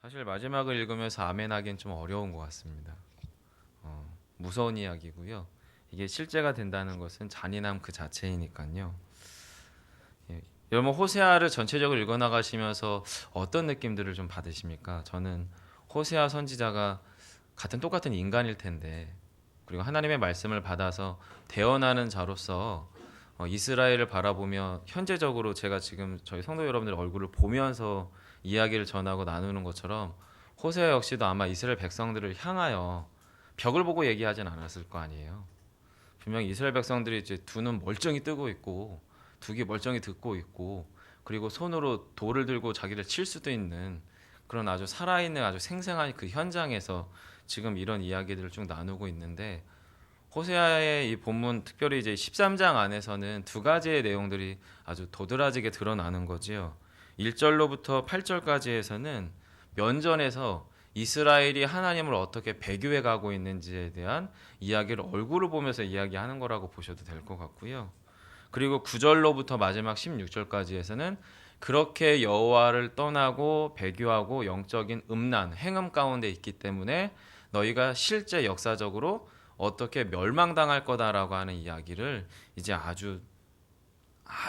사실 마지막을 읽으면서 아멘 하기엔 좀 어려운 것 같습니다. 무서운 이야기고요. 이게 실제가 된다는 것은 잔인함 그 자체이니까요. 예. 여러분 호세아를 전체적으로 읽어나가시면서 어떤 느낌들을 좀 받으십니까? 저는 호세아 선지자가 똑같은 인간일 텐데 그리고 하나님의 말씀을 받아서 대언하는 자로서 이스라엘을 바라보며 현재적으로 제가 지금 저희 성도 여러분들 얼굴을 보면서 이야기를 전하고 나누는 것처럼 호세아 역시도 아마 이스라엘 백성들을 향하여 벽을 보고 얘기하진 않았을 거 아니에요. 분명히 이스라엘 백성들이 이제 두 눈 멀쩡히 뜨고 있고 두 귀 멀쩡히 듣고 있고 그리고 손으로 돌을 들고 자기를 칠 수도 있는 그런 아주 살아있는 아주 생생한 그 현장에서 지금 이런 이야기들을 쭉 나누고 있는데 호세아의 이 본문 특별히 이제 13장 안에서는 두 가지의 내용들이 아주 도드라지게 드러나는 거지요. 1절로부터 8절까지에서는 면전에서 이스라엘이 하나님을 어떻게 배교해 가고 있는지에 대한 이야기를 얼굴을 보면서 이야기하는 거라고 보셔도 될 것 같고요. 그리고 9절로부터 마지막 16절까지에서는 그렇게 여호와를 떠나고 배교하고 영적인 음란, 행음 가운데 있기 때문에 너희가 실제 역사적으로 어떻게 멸망당할 거다라고 하는 이야기를 이제 아주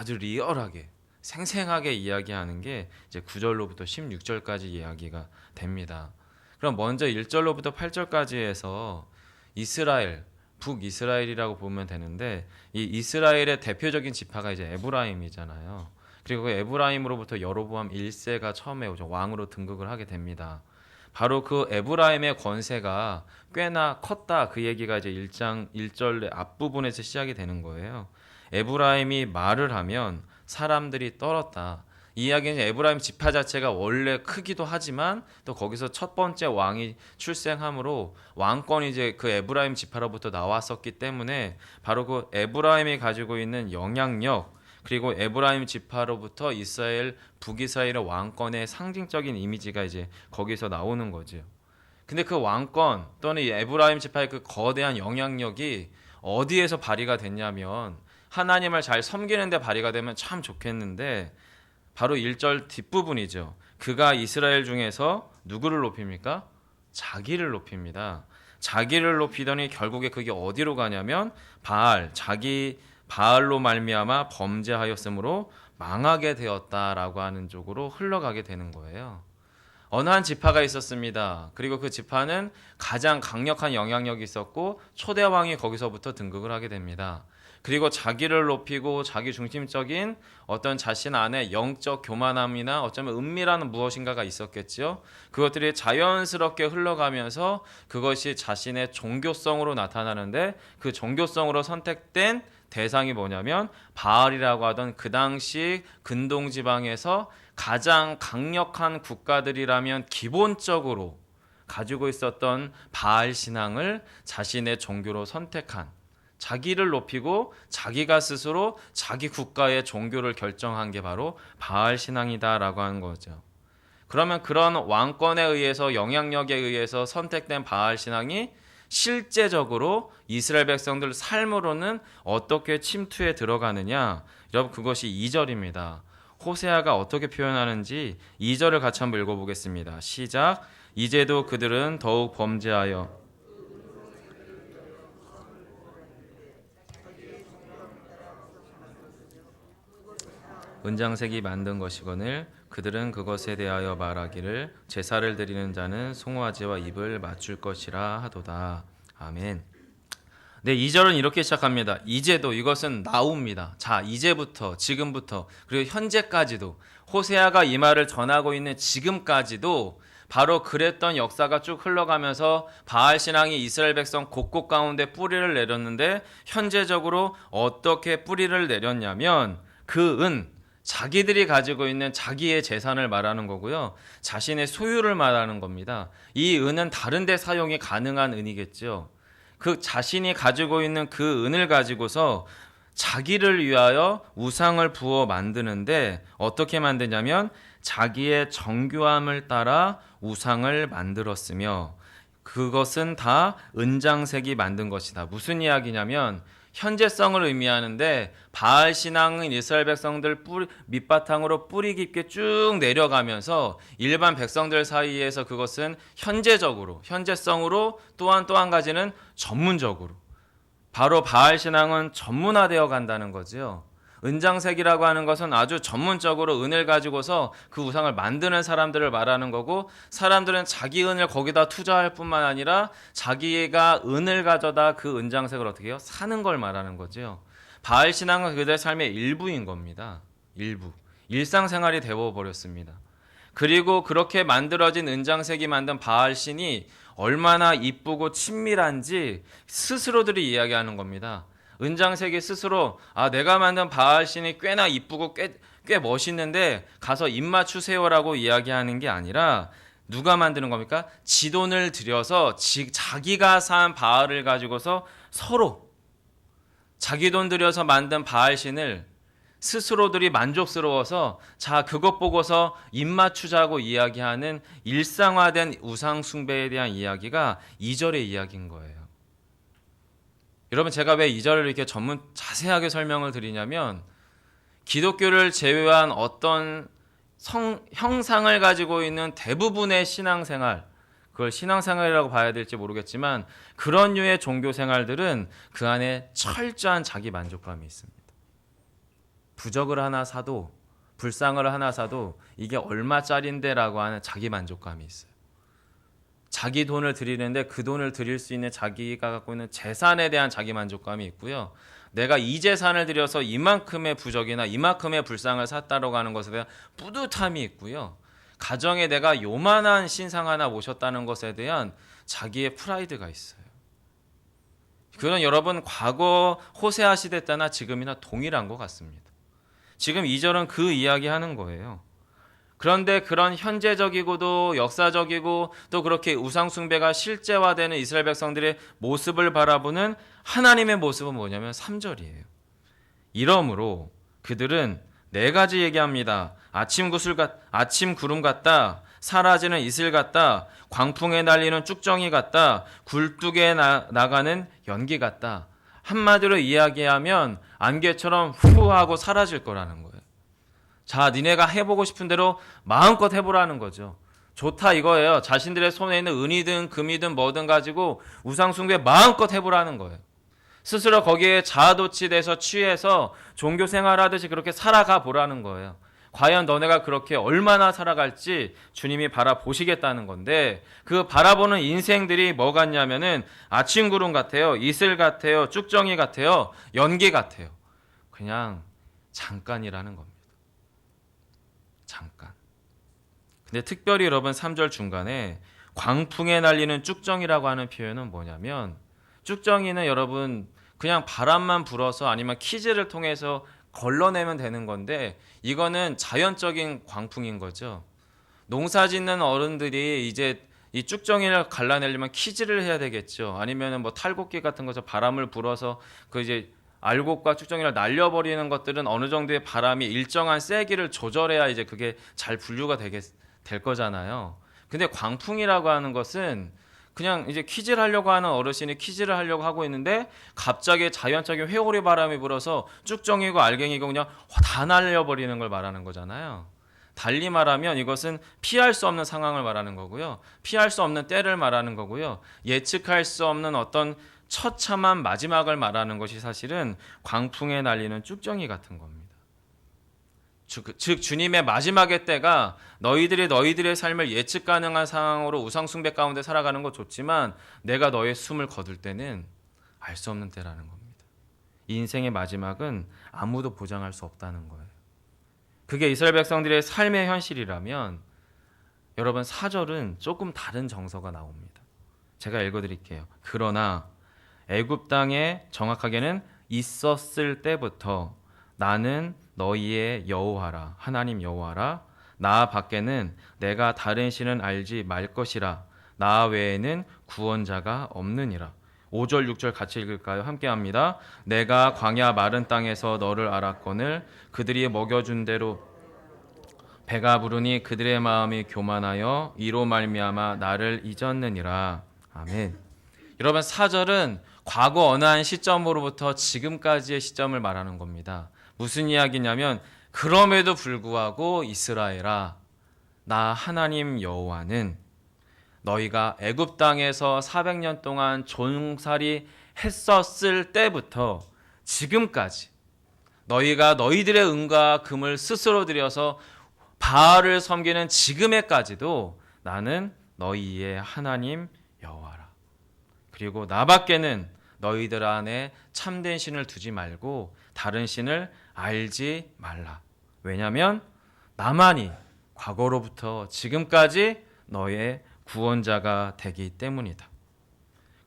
리얼하게 생생하게 이야기하는 게 이제 9절로부터 16절까지 이야기가 됩니다. 그럼 먼저 1절로부터 8절까지 해서 이스라엘, 북이스라엘이라고 보면 되는데 이 이스라엘의 대표적인 지파가 이제 에브라임이잖아요. 그리고 그 에브라임으로부터 여로보암 1세가 처음에 왕으로 등극을 하게 됩니다. 바로 그 에브라임의 권세가 꽤나 컸다 그 얘기가 이제 1장 1절 앞부분에서 시작이 되는 거예요. 에브라임이 말을 하면 사람들이 떨었다. 이 이야기는 에브라임 지파 자체가 원래 크기도 하지만 또 거기서 첫 번째 왕이 출생함으로 왕권이 이제 그 에브라임 지파로부터 나왔었기 때문에 바로 그 에브라임이 가지고 있는 영향력 그리고 에브라임 지파로부터 이스라엘 북이스라엘의 왕권의 상징적인 이미지가 이제 거기서 나오는 거죠. 근데 그 왕권 또는 이 에브라임 지파의 그 거대한 영향력이 어디에서 발휘가 됐냐면 하나님을 잘 섬기는 데 발휘가 되면 참 좋겠는데 바로 1절 뒷부분이죠. 그가 이스라엘 중에서 누구를 높입니까? 자기를 높입니다. 자기를 높이더니 결국에 그게 어디로 가냐면 자기 바알로 말미암아 범죄하였으므로 망하게 되었다라고 하는 쪽으로 흘러가게 되는 거예요. 어느 한 지파가 있었습니다. 그리고 그 지파는 가장 강력한 영향력이 있었고 초대 왕이 거기서부터 등극을 하게 됩니다. 그리고 자기를 높이고 자기 중심적인 어떤 자신 안에 영적 교만함이나 어쩌면 은밀한 무엇인가가 있었겠죠. 그것들이 자연스럽게 흘러가면서 그것이 자신의 종교성으로 나타나는데 그 종교성으로 선택된 대상이 뭐냐면 바알이라고 하던 그 당시 근동 지방에서 가장 강력한 국가들이라면 기본적으로 가지고 있었던 바알 신앙을 자신의 종교로 선택한 자기를 높이고 자기가 스스로 자기 국가의 종교를 결정한 게 바로 바알 신앙이다라고 하는 거죠. 그러면 그런 왕권에 의해서 영향력에 의해서 선택된 바알 신앙이 실제적으로 이스라엘 백성들 삶으로는 어떻게 침투해 들어가느냐? 여러분 그것이 2절입니다. 호세아가 어떻게 표현하는지 2절을 같이 한번 읽어보겠습니다. 시작. 이제도 그들은 더욱 범죄하여 은장색이 만든 것이거늘 그들은 그것에 대하여 말하기를 제사를 드리는 자는 송아지와 입을 맞출 것이라 하도다. 아멘. 네, 2절은 이렇게 시작합니다. 이제도 이것은 나옵니다. 자, 이제부터 지금부터 그리고 현재까지도 호세아가 이 말을 전하고 있는 지금까지도 바로 그랬던 역사가 쭉 흘러가면서 바알 신앙이 이스라엘 백성 곳곳 가운데 뿌리를 내렸는데 현재적으로 어떻게 뿌리를 내렸냐면 자기들이 가지고 있는 자기의 재산을 말하는 거고요. 자신의 소유를 말하는 겁니다. 이 은은 다른 데 사용이 가능한 은이겠죠. 그 자신이 가지고 있는 그 은을 가지고서 자기를 위하여 우상을 부어 만드는데 어떻게 만드냐면 자기의 정교함을 따라 우상을 만들었으며 그것은 다 은장색이 만든 것이다. 무슨 이야기냐면 현재성을 의미하는데 바알 신앙은 이스라엘 백성들 밑바탕으로 뿌리 깊게 쭉 내려가면서 일반 백성들 사이에서 그것은 현재성으로 또한 또 한 가지는 전문적으로 바로 바알 신앙은 전문화되어 간다는 거지요. 은장색이라고 하는 것은 아주 전문적으로 은을 가지고서 그 우상을 만드는 사람들을 말하는 거고 사람들은 자기 은을 거기다 투자할 뿐만 아니라 자기가 은을 가져다 그 은장색을 어떻게 해요? 사는 걸 말하는 거죠. 바알 신앙은 그들의 삶의 일부인 겁니다. 일부. 일상생활이 되어버렸습니다. 그리고 그렇게 만들어진 은장색이 만든 바알 신이 얼마나 이쁘고 친밀한지 스스로들이 이야기하는 겁니다. 은장색이 스스로 내가 만든 바알 신이 꽤나 이쁘고 꽤 멋있는데 가서 입 맞추세요라고 이야기하는 게 아니라 누가 만드는 겁니까? 지 돈을 들여서 자기가 산 바알을 가지고서 서로 자기 돈 들여서 만든 바알 신을 스스로들이 만족스러워서 그것 보고서 입 맞추자고 이야기하는 일상화된 우상 숭배에 대한 이야기가 2절의 이야기인 거예요. 여러분 제가 왜 2절을 이렇게 자세하게 설명을 드리냐면 기독교를 제외한 어떤 형상을 가지고 있는 대부분의 신앙생활, 그걸 신앙생활이라고 봐야 될지 모르겠지만 그런 류의 종교생활들은 그 안에 철저한 자기 만족감이 있습니다. 부적을 하나 사도 불상을 하나 사도 이게 얼마짜린데 라고 하는 자기 만족감이 있어요. 자기 돈을 드리는데 그 돈을 드릴 수 있는 자기가 갖고 있는 재산에 대한 자기 만족감이 있고요. 내가 이 재산을 들여서 이만큼의 부적이나 이만큼의 불상을 샀다라고 하는 것에 대한 뿌듯함이 있고요. 가정에 내가 요만한 신상 하나 모셨다는 것에 대한 자기의 프라이드가 있어요. 그건 여러분 과거 호세아 시대 때나 지금이나 동일한 것 같습니다. 지금 2절은 그 이야기 하는 거예요. 그런데 그런 현재적이고도 역사적이고 또 그렇게 우상숭배가 실제화되는 이스라엘 백성들의 모습을 바라보는 하나님의 모습은 뭐냐면 3절이에요. 이러므로 그들은 4가지 얘기합니다. 아침 구름 같다. 사라지는 이슬 같다. 광풍에 날리는 쭉정이 같다. 굴뚝에 나가는 연기 같다. 한마디로 이야기하면 안개처럼 후하고 사라질 거라는 거예요. 니네가 해보고 싶은 대로 마음껏 해보라는 거죠. 좋다 이거예요. 자신들의 손에 있는 은이든 금이든 뭐든 가지고 우상숭배 마음껏 해보라는 거예요. 스스로 거기에 자아도취돼서 취해서 종교생활하듯이 그렇게 살아가 보라는 거예요. 과연 너네가 그렇게 얼마나 살아갈지 주님이 바라보시겠다는 건데 그 바라보는 인생들이 뭐 같냐면은 아침 구름 같아요. 이슬 같아요. 쭉정이 같아요. 연기 같아요. 그냥 잠깐이라는 겁니다. 잠깐. 근데 특별히 여러분 3절 중간에 광풍에 날리는 쭉정이라고 하는 표현은 뭐냐면 쭉정이는 여러분 그냥 바람만 불어서 아니면 키즈를 통해서 걸러내면 되는 건데 이거는 자연적인 광풍인 거죠. 농사 짓는 어른들이 이제 이 쭉정이를 갈라내려면 키즈를 해야 되겠죠. 아니면은 뭐 탈곡기 같은 거죠. 바람을 불어서 그 이제 알곡과 쭉정이를 날려버리는 것들은 어느 정도의 바람이 일정한 세기를 조절해야 이제 그게 잘 분류가 될 거잖아요. 근데 광풍이라고 하는 것은 그냥 이제 퀴즈를 하려고 하는 어르신이 퀴즈를 하려고 하고 있는데 갑자기 자연적인 회오리 바람이 불어서 쭉정이고 알갱이고 그냥 다 날려버리는 걸 말하는 거잖아요. 달리 말하면 이것은 피할 수 없는 상황을 말하는 거고요. 피할 수 없는 때를 말하는 거고요. 예측할 수 없는 어떤 처참한 마지막을 말하는 것이 사실은 광풍에 날리는 쭉정이 같은 겁니다. 즉 주님의 마지막의 때가 너희들의 삶을 예측 가능한 상황으로 우상숭배 가운데 살아가는 것 좋지만 내가 너의 숨을 거둘 때는 알 수 없는 때라는 겁니다. 인생의 마지막은 아무도 보장할 수 없다는 거예요. 그게 이스라엘 백성들의 삶의 현실이라면 여러분 4절은 조금 다른 정서가 나옵니다. 제가 읽어드릴게요. 그러나 애굽 땅에 정확하게는 있었을 때부터 나는 너희의 여호와라 하나님 여호와라 나 밖에는 내가 다른 신은 알지 말 것이라 나 외에는 구원자가 없느니라. 5절 6절 같이 읽을까요? 함께 합니다. 내가 광야 마른 땅에서 너를 알았거늘 그들이 먹여준 대로 배가 부르니 그들의 마음이 교만하여 이로 말미암아 나를 잊었느니라. 아멘. 여러분 4절은 과거 어느 한 시점으로부터 지금까지의 시점을 말하는 겁니다. 무슨 이야기냐면 그럼에도 불구하고 이스라엘아 나 하나님 여호와는 너희가 애굽 땅에서 400년 동안 종살이 했었을 때부터 지금까지 너희가 너희들의 은과 금을 스스로 들여서 바알을 섬기는 지금에까지도 나는 너희의 하나님 여호와라. 그리고 나밖에는 너희들 안에 참된 신을 두지 말고 다른 신을 알지 말라. 왜냐하면 나만이 과거로부터 지금까지 너의 구원자가 되기 때문이다.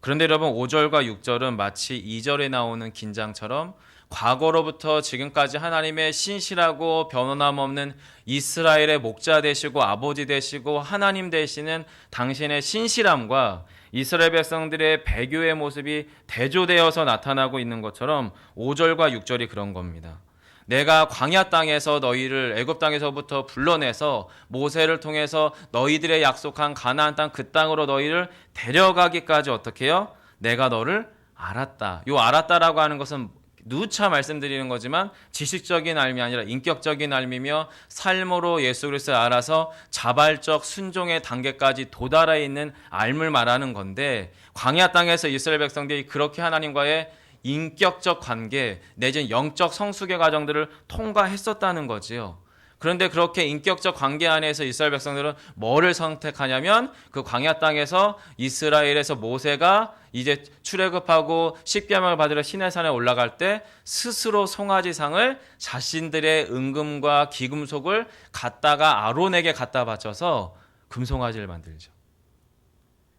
그런데 여러분 5절과 6절은 마치 2절에 나오는 긴장처럼 과거로부터 지금까지 하나님의 신실하고 변함 없는 이스라엘의 목자 되시고 아버지 되시고 하나님 되시는 당신의 신실함과 이스라엘 백성들의 배교의 모습이 대조되어서 나타나고 있는 것처럼 5절과 6절이 그런 겁니다. 내가 광야 땅에서 너희를 애굽 땅에서부터 불러내서 모세를 통해서 너희들의 약속한 가나안 땅 그 땅으로 너희를 데려가기까지 어떻게 해요? 내가 너를 알았다. 요 알았다라고 하는 것은 누차 말씀드리는 거지만 지식적인 알미 아니라 인격적인 알미며 삶으로 예수 그리스도를 알아서 자발적 순종의 단계까지 도달해 있는 알을 말하는 건데 광야 땅에서 이스라엘 백성들이 그렇게 하나님과의 인격적 관계 내지는 영적 성숙의 과정들을 통과했었다는 거지요. 그런데 그렇게 인격적 관계 안에서 이스라엘 백성들은 뭐를 선택하냐면 그 광야 땅에서 이스라엘에서 모세가 이제 출애굽하고 십계명을 받으러 시내산에 올라갈 때 스스로 송아지상을 자신들의 은금과 기금속을 갖다가 아론에게 갖다 바쳐서 금송아지를 만들죠.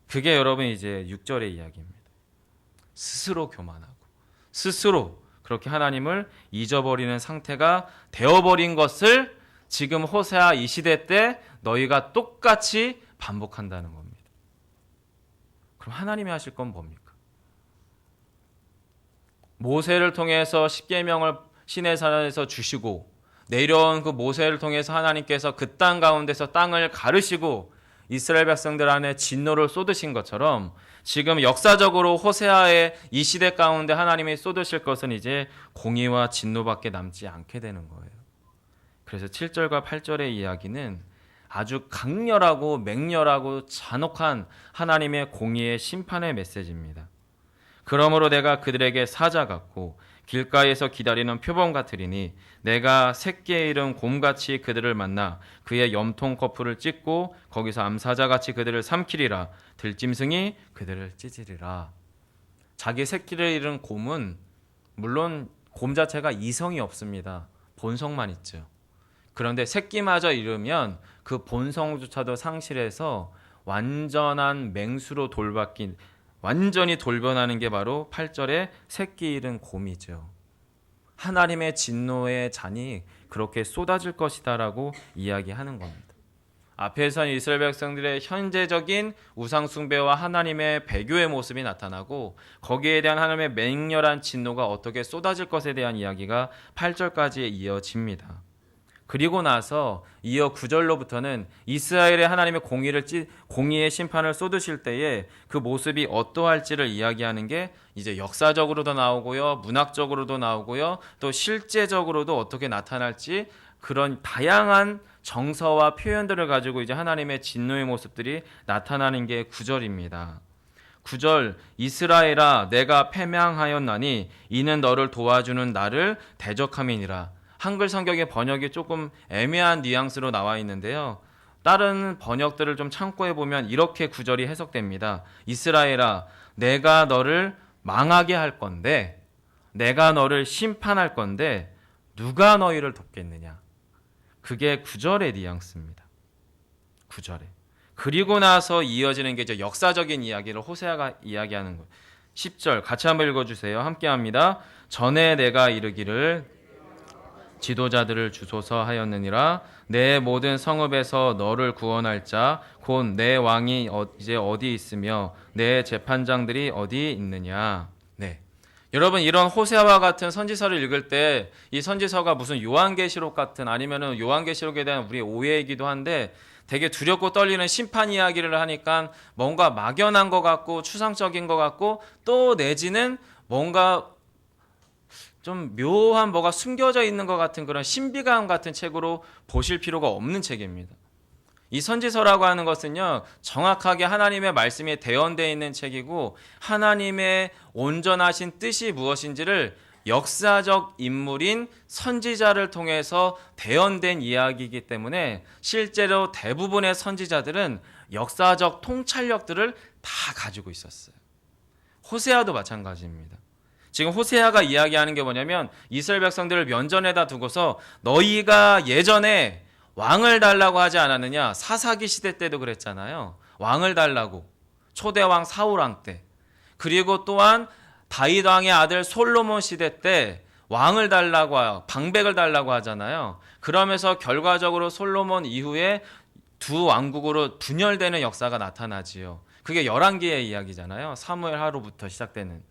그게 여러분 이제 6절의 이야기입니다. 스스로 교만하고 스스로 그렇게 하나님을 잊어버리는 상태가 되어버린 것을 지금 호세아 이 시대 때 너희가 똑같이 반복한다는 겁니다. 그럼 하나님이 하실 건 뭡니까? 모세를 통해서 십계명을 시내산에서 주시고 내려온 그 모세를 통해서 하나님께서 그 땅 가운데서 땅을 가르시고 이스라엘 백성들 안에 진노를 쏟으신 것처럼 지금 역사적으로 호세아의 이 시대 가운데 하나님이 쏟으실 것은 이제 공의와 진노밖에 남지 않게 되는 거예요. 그래서 7절과 8절의 이야기는 아주 강렬하고 맹렬하고 잔혹한 하나님의 공의의 심판의 메시지입니다. 그러므로 내가 그들에게 사자 같고 길가에서 기다리는 표범 같으리니 내가 새끼의 이름 곰같이 그들을 만나 그의 염통 거풀을 찢고 거기서 암사자같이 그들을 삼키리라. 들짐승이 그들을 찢으리라. 자기 새끼를 잃은 곰은 물론 곰 자체가 이성이 없습니다. 본성만 있죠. 그런데 새끼마저 잃으면 그 본성조차도 상실해서 완전한 맹수로 돌바뀐 완전히 돌변하는 게 바로 8절의 새끼 잃은 곰이죠. 하나님의 진노의 잔이 그렇게 쏟아질 것이다라고 이야기하는 겁니다. 앞에서는 이스라엘 백성들의 현재적인 우상 숭배와 하나님의 배교의 모습이 나타나고 거기에 대한 하나님의 맹렬한 진노가 어떻게 쏟아질 것에 대한 이야기가 8절까지 이어집니다. 그리고 나서 이어 9절로부터는 이스라엘의 하나님의 공의의 심판을 쏟으실 때에 그 모습이 어떠할지를 이야기하는 게 이제 역사적으로도 나오고요, 문학적으로도 나오고요, 또 실제적으로도 어떻게 나타날지 그런 다양한 정서와 표현들을 가지고 이제 하나님의 진노의 모습들이 나타나는 게 9절입니다. 9절 이스라엘아 내가 패망하였나니 이는 너를 도와주는 나를 대적함이니라. 한글 성경의 번역이 조금 애매한 뉘앙스로 나와 있는데요. 다른 번역들을 좀 참고해 보면 이렇게 9절이 해석됩니다. 이스라엘아 내가 너를 망하게 할 건데 내가 너를 심판할 건데 누가 너희를 돕겠느냐. 그게 9절의 뉘앙스입니다. 9절에. 그리고 나서 이어지는 게 이제 역사적인 이야기를 호세아가 이야기하는 거예요. 10절 같이 한번 읽어주세요. 함께합니다. 전에 내가 이르기를 지도자들을 주소서 하였느니라. 내 모든 성읍에서 너를 구원할 자 곧 내 왕이 이제 어디 있으며 내 재판장들이 어디 있느냐. 네. 여러분 이런 호세아와 같은 선지서를 읽을 때 이 선지서가 무슨 요한계시록 같은 아니면은 요한계시록에 대한 우리의 오해이기도 한데 되게 두렵고 떨리는 심판 이야기를 하니까 뭔가 막연한 것 같고 추상적인 것 같고 또 내지는 뭔가 좀 묘한 뭐가 숨겨져 있는 것 같은 그런 신비감 같은 책으로 보실 필요가 없는 책입니다. 이 선지서라고 하는 것은요, 정확하게 하나님의 말씀이 대언되어 있는 책이고 하나님의 온전하신 뜻이 무엇인지를 역사적 인물인 선지자를 통해서 대언된 이야기이기 때문에 실제로 대부분의 선지자들은 역사적 통찰력들을 다 가지고 있었어요. 호세아도 마찬가지입니다. 지금 호세아가 이야기하는 게 뭐냐면 이스라엘 백성들을 면전에다 두고서 너희가 예전에 왕을 달라고 하지 않았느냐? 사사기 시대 때도 그랬잖아요. 왕을 달라고. 초대왕 사울왕 때. 그리고 또한 다윗 왕의 아들 솔로몬 시대 때 왕을 달라고 방백을 달라고 하잖아요. 그러면서 결과적으로 솔로몬 이후에 두 왕국으로 분열되는 역사가 나타나지요. 그게 열왕기의 이야기잖아요. 사무엘 하로부터 시작되는.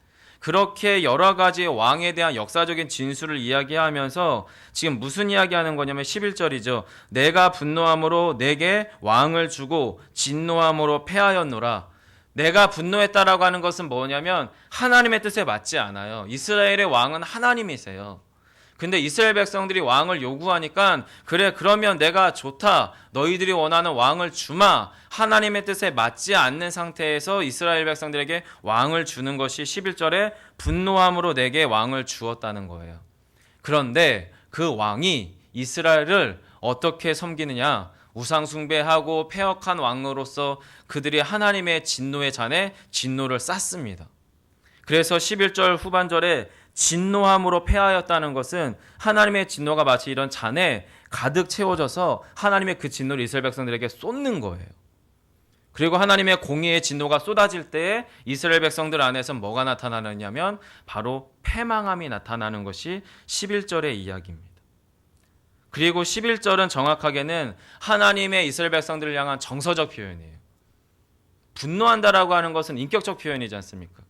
그렇게 여러 가지 왕에 대한 역사적인 진술을 이야기하면서 지금 무슨 이야기하는 거냐면 11절이죠. 내가 분노함으로 내게 왕을 주고 진노함으로 패하였노라. 내가 분노했다라고 하는 것은 뭐냐면 하나님의 뜻에 맞지 않아요. 이스라엘의 왕은 하나님이세요. 근데 이스라엘 백성들이 왕을 요구하니까 그래 그러면 내가 좋다. 너희들이 원하는 왕을 주마. 하나님의 뜻에 맞지 않는 상태에서 이스라엘 백성들에게 왕을 주는 것이 11절에 분노함으로 내게 왕을 주었다는 거예요. 그런데 그 왕이 이스라엘을 어떻게 섬기느냐? 우상 숭배하고 패역한 왕으로서 그들이 하나님의 진노의 잔에 진노를 쌌습니다. 그래서 11절 후반절에 진노함으로 패하였다는 것은 하나님의 진노가 마치 이런 잔에 가득 채워져서 하나님의 그 진노를 이스라엘 백성들에게 쏟는 거예요. 그리고 하나님의 공의의 진노가 쏟아질 때에 이스라엘 백성들 안에서 뭐가 나타나느냐면 바로 패망함이 나타나는 것이 11절의 이야기입니다. 그리고 11절은 정확하게는 하나님의 이스라엘 백성들을 향한 정서적 표현이에요. 분노한다라고 하는 것은 인격적 표현이지 않습니까?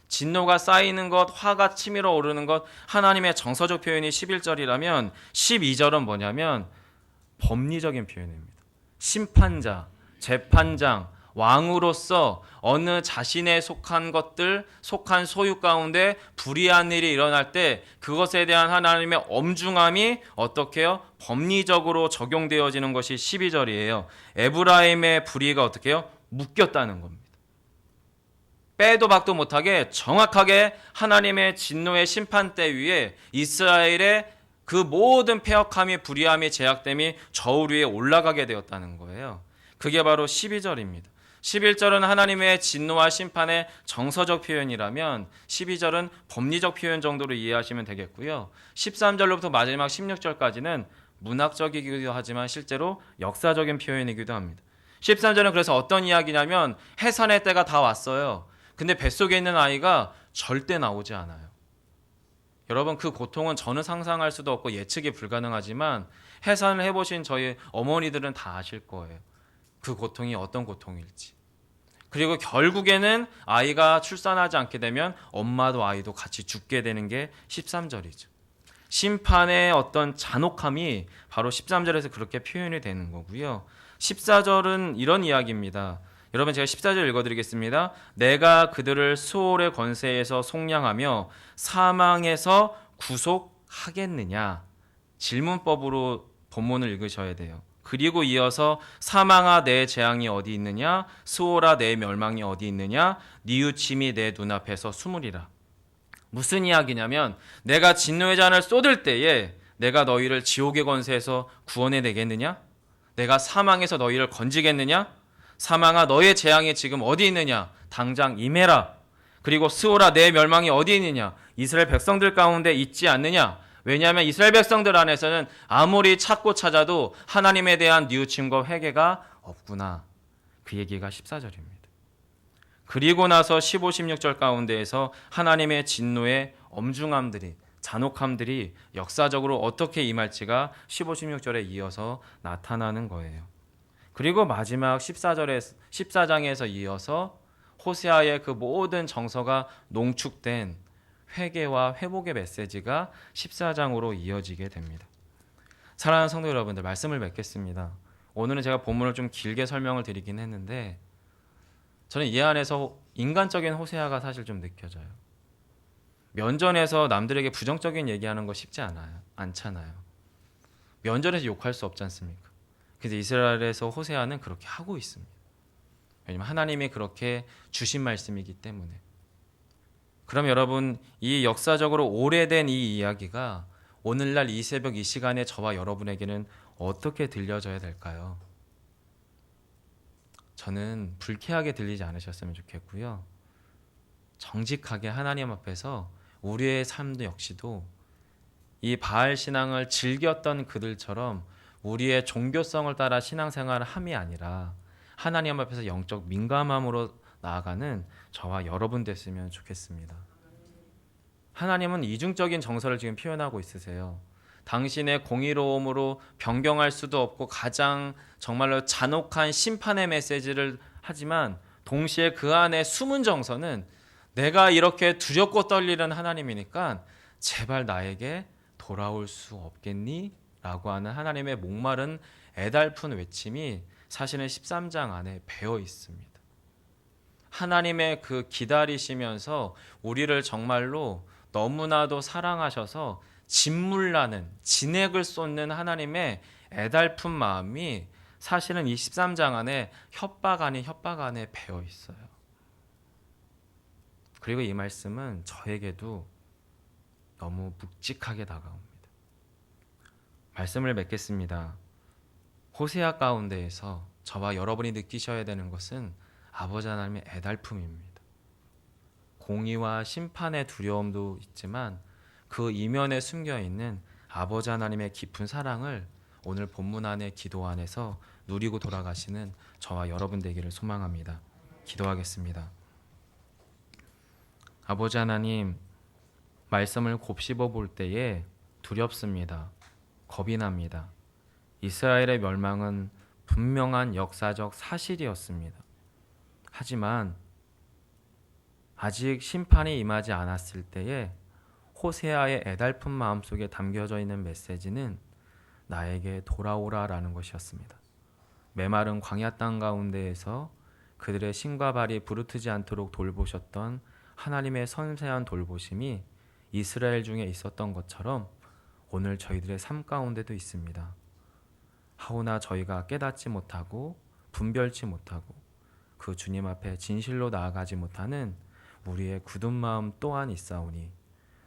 진노가 쌓이는 것, 화가 치밀어 오르는 것, 하나님의 정서적 표현이 11절이라면 12절은 뭐냐면 법리적인 표현입니다. 심판자, 재판장, 왕으로서 어느 자신에 속한 것들, 속한 소유 가운데 불의한 일이 일어날 때 그것에 대한 하나님의 엄중함이 어떻게 해요? 법리적으로 적용되어지는 것이 12절이에요. 에브라임의 불의가 어떻게 해요? 묶였다는 겁니다. 빼도 박도 못하게 정확하게 하나님의 진노의 심판대 위에 이스라엘의 그 모든 패역함이 불의함이 제약됨이 저울 위에 올라가게 되었다는 거예요. 그게 바로 12절입니다. 11절은 하나님의 진노와 심판의 정서적 표현이라면 12절은 법리적 표현 정도로 이해하시면 되겠고요. 13절로부터 마지막 16절까지는 문학적이기도 하지만 실제로 역사적인 표현이기도 합니다. 13절은 그래서 어떤 이야기냐면 해산의 때가 다 왔어요. 근데 뱃속에 있는 아이가 절대 나오지 않아요. 여러분 그 고통은 저는 상상할 수도 없고 예측이 불가능하지만 해산을 해보신 저희 어머니들은 다 아실 거예요. 그 고통이 어떤 고통일지. 그리고 결국에는 아이가 출산하지 않게 되면 엄마도 아이도 같이 죽게 되는 게 13절이죠. 심판의 어떤 잔혹함이 바로 13절에서 그렇게 표현이 되는 거고요. 14절은 이런 이야기입니다. 여러분 제가 14절 읽어드리겠습니다. 내가 그들을 수올의 권세에서 속량하며 사망에서 구속하겠느냐. 질문법으로 본문을 읽으셔야 돼요. 그리고 이어서 사망아 내 재앙이 어디 있느냐. 수올아 내 멸망이 어디 있느냐. 뉘우침이 내 눈앞에서 숨으리라. 무슨 이야기냐면 내가 진노의 잔을 쏟을 때에 내가 너희를 지옥의 권세에서 구원해내겠느냐. 내가 사망에서 너희를 건지겠느냐. 사망아 너의 재앙이 지금 어디 있느냐. 당장 임해라. 그리고 스오라 내 멸망이 어디 있느냐. 이스라엘 백성들 가운데 있지 않느냐. 왜냐하면 이스라엘 백성들 안에서는 아무리 찾고 찾아도 하나님에 대한 뉘우침과 회개가 없구나. 그 얘기가 14절입니다. 그리고 나서 15, 16절 가운데에서 하나님의 진노의 엄중함들이 잔혹함들이 역사적으로 어떻게 임할지가 15, 16절에 이어서 나타나는 거예요. 그리고 마지막 14장에서 이어서 호세아의 그 모든 정서가 농축된 회개와 회복의 메시지가 14장으로 이어지게 됩니다. 사랑하는 성도 여러분들 말씀을 맺겠습니다. 오늘은 제가 본문을 좀 길게 설명을 드리긴 했는데 저는 이 안에서 인간적인 호세아가 사실 좀 느껴져요. 면전에서 남들에게 부정적인 얘기하는 거 쉽지 않잖아요. 면전에서 욕할 수 없지 않습니까? 그래서 이스라엘에서 호세아는 그렇게 하고 있습니다. 왜냐하면 하나님이 그렇게 주신 말씀이기 때문에. 그럼 여러분, 이 역사적으로 오래된 이 이야기가 오늘날 이 새벽 이 시간에 저와 여러분에게는 어떻게 들려져야 될까요? 저는 불쾌하게 들리지 않으셨으면 좋겠고요. 정직하게 하나님 앞에서 우리의 삶도 역시도 이 바알 신앙을 즐겼던 그들처럼 우리의 종교성을 따라 신앙생활을 함이 아니라 하나님 앞에서 영적 민감함으로 나아가는 저와 여러분 됐으면 좋겠습니다. 하나님은 이중적인 정서를 지금 표현하고 있으세요. 당신의 공의로움으로 변경할 수도 없고 가장 정말로 잔혹한 심판의 메시지를 하지만 동시에 그 안에 숨은 정서는 내가 이렇게 두렵고 떨리는 하나님이니까 제발 나에게 돌아올 수 없겠니? 라고 하는 하나님의 목마른 애달픈 외침이 사실은 13장 안에 배어 있습니다. 하나님의 그 기다리시면서 우리를 정말로 너무나도 사랑하셔서 진물나는 진액을 쏟는 하나님의 애달픈 마음이 사실은 이 13장 안에 협박 아닌 협박 안에 배어 있어요. 그리고 이 말씀은 저에게도 너무 묵직하게 다가옵니다. 말씀을 맺겠습니다. 호세아 가운데에서 저와 여러분이 느끼셔야 되는 것은 아버지 하나님의 애달픔입니다. 공의와 심판의 두려움도 있지만 그 이면에 숨겨있는 아버지 하나님의 깊은 사랑을 오늘 본문 안에 기도 안에서 누리고 돌아가시는 저와 여러분 되기를 소망합니다. 기도하겠습니다. 아버지 하나님, 말씀을 곱씹어 볼 때에 두렵습니다. 겁이 납니다. 이스라엘의 멸망은 분명한 역사적 사실이었습니다. 하지만 아직 심판이 임하지 않았을 때에 호세아의 애달픈 마음속에 담겨져 있는 메시지는 나에게 돌아오라라는 것이었습니다. 메마른 광야 땅 가운데에서 그들의 신과 발이 부르트지 않도록 돌보셨던 하나님의 섬세한 돌보심이 이스라엘 중에 있었던 것처럼 오늘 저희들의 삶 가운데도 있습니다. 하오나 저희가 깨닫지 못하고 분별치 못하고 그 주님 앞에 진실로 나아가지 못하는 우리의 굳은 마음 또한 있사오니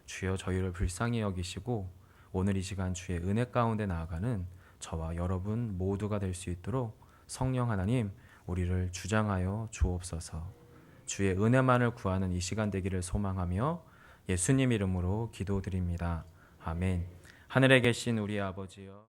주여 저희를 불쌍히 여기시고 오늘 이 시간 주의 은혜 가운데 나아가는 저와 여러분 모두가 될 수 있도록 성령 하나님 우리를 주장하여 주옵소서. 주의 은혜만을 구하는 이 시간 되기를 소망하며 예수님 이름으로 기도드립니다. 아멘. 하늘에 계신 우리 아버지여